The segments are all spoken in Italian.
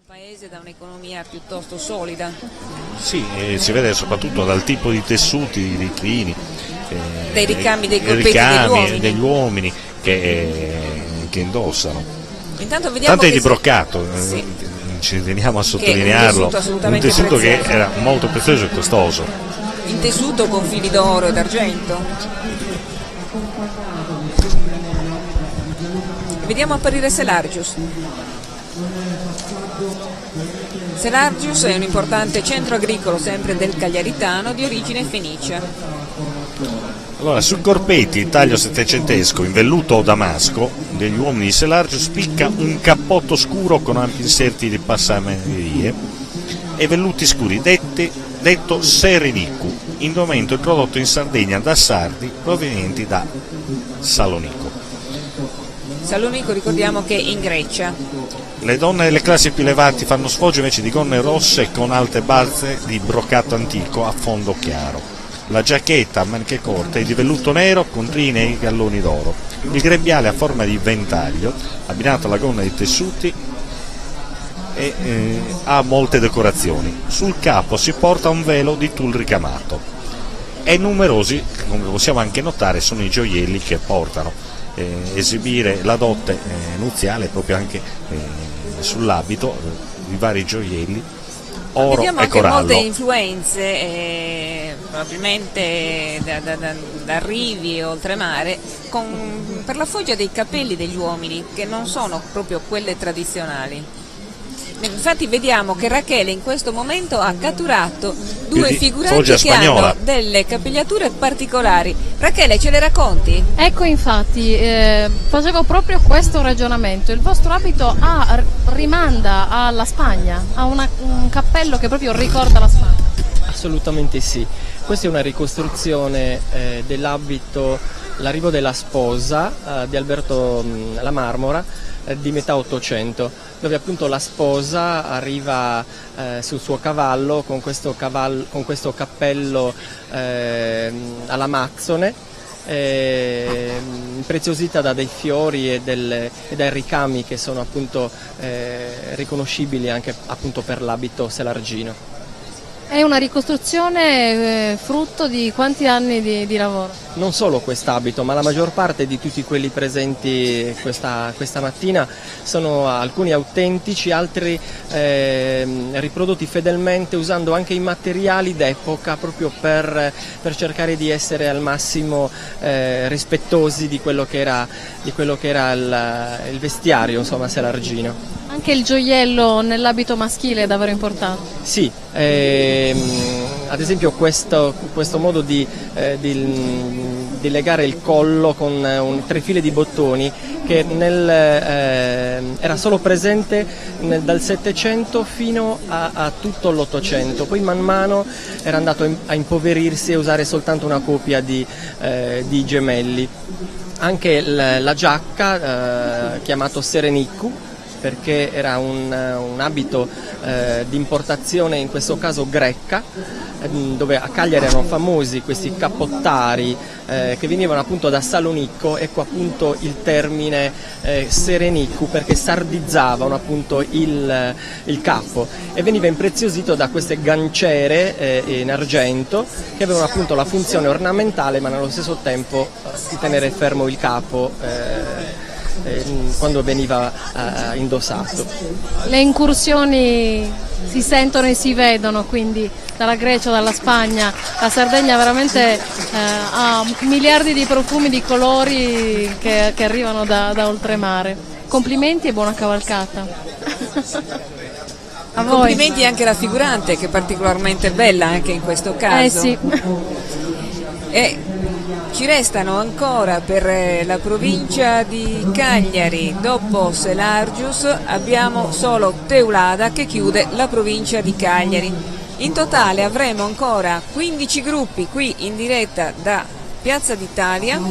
Paese da un'economia piuttosto solida. Sì, si vede soprattutto dal tipo di tessuti riclini, dei ricami dei corpetti degli uomini che indossano. Intanto vediamo tanto è di broccato, sì, ci teniamo a sottolinearlo, un tessuto che era molto prezioso e costoso. In tessuto con fili d'oro e d'argento. Vediamo apparire Selargius. Selargius è un importante centro agricolo sempre del Cagliaritano di origine fenicia. Allora, sul corpetti taglio settecentesco in velluto o damasco degli uomini di Selargius spicca un cappotto scuro con ampi inserti di passamerie e velluti scuri detto Sereniccu, indumento introdotto in Sardegna da sardi provenienti da Salonico. Salonico, ricordiamo che è in Grecia. Le donne delle classi più elevate fanno sfoggio invece di gonne rosse con alte balze di broccato antico a fondo chiaro. La giacchetta a maniche corte è di velluto nero con linee e galloni d'oro. Il grembiale a forma di ventaglio, abbinato alla gonna di tessuti, ha molte decorazioni. Sul capo si porta un velo di tul ricamato. E numerosi, come possiamo anche notare, sono i gioielli che portano. Esibire la dote nuziale proprio anche sull'abito di vari gioielli, oro vediamo e corallo. Molte influenze probabilmente da rivi e oltremare per la foggia dei capelli degli uomini, che non sono proprio quelle tradizionali. Infatti vediamo che Rachele in questo momento ha catturato due figuranti che hanno delle capigliature particolari. Rachele, ce le racconti? Ecco, infatti, facevo proprio questo ragionamento. Il vostro abito rimanda alla Spagna, ha un cappello che proprio ricorda la Spagna. Assolutamente sì. Questa è una ricostruzione dell'abito, l'arrivo della sposa di Alberto La Marmora, di metà Ottocento, dove appunto la sposa arriva sul suo cavallo con questo cappello alla mazzone, impreziosita da dei fiori e dai ricami che sono appunto riconoscibili anche appunto per l'abito selargino. È una ricostruzione frutto di quanti anni di lavoro? Non solo quest'abito, ma la maggior parte di tutti quelli presenti questa mattina sono alcuni autentici, altri riprodotti fedelmente usando anche i materiali d'epoca proprio per cercare di essere al massimo rispettosi di quello che era il vestiario, insomma, selargino. Anche il gioiello nell'abito maschile è davvero importante? Sì, ad esempio questo modo di legare il collo con 3 file di bottoni che era solo presente dal Settecento fino a tutto l'Ottocento, poi man mano era andato a impoverirsi e usare soltanto una coppia di gemelli. Anche la giacca, chiamato Sereniccu, perché era un abito di importazione, in questo caso greca, dove a Cagliari erano famosi questi cappottari che venivano appunto da Salonico. Ecco appunto il termine Sereniccu, perché sardizzavano appunto il capo e veniva impreziosito da queste ganciere in argento che avevano appunto la funzione ornamentale, ma nello stesso tempo di tenere fermo il capo quando veniva indossato. Le incursioni si sentono e si vedono, quindi dalla Grecia, dalla Spagna, la Sardegna veramente ha miliardi di profumi, di colori che arrivano da oltremare. Complimenti e buona cavalcata. A voi. Complimenti anche alla figurante, che è particolarmente bella anche in questo caso. Sì. E ci restano ancora per la provincia di Cagliari, dopo Selargius abbiamo solo Teulada che chiude la provincia di Cagliari. In totale avremo ancora 15 gruppi qui in diretta da Piazza d'Italia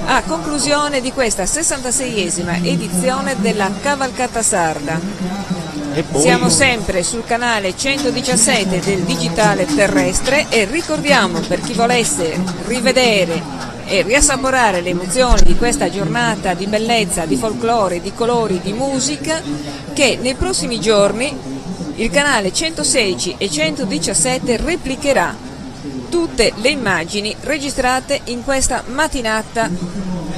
a conclusione di questa 66esima edizione della Cavalcata Sarda. Siamo sempre sul canale 117 del digitale terrestre e ricordiamo, per chi volesse rivedere e riassaporare le emozioni di questa giornata di bellezza, di folklore, di colori, di musica, che nei prossimi giorni il canale 116 e 117 replicherà tutte le immagini registrate in questa mattinata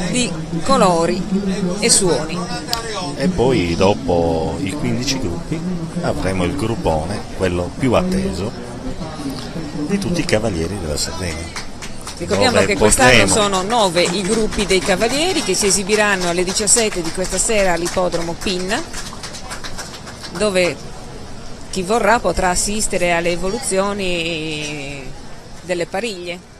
di colori e suoni. E poi dopo i 15 gruppi avremo il gruppone, quello più atteso di tutti i cavalieri della Sardegna. Ricordiamo che quest'anno sono 9 i gruppi dei cavalieri che si esibiranno alle 17 di questa sera all'ippodromo Pinna, dove chi vorrà potrà assistere alle evoluzioni delle pariglie.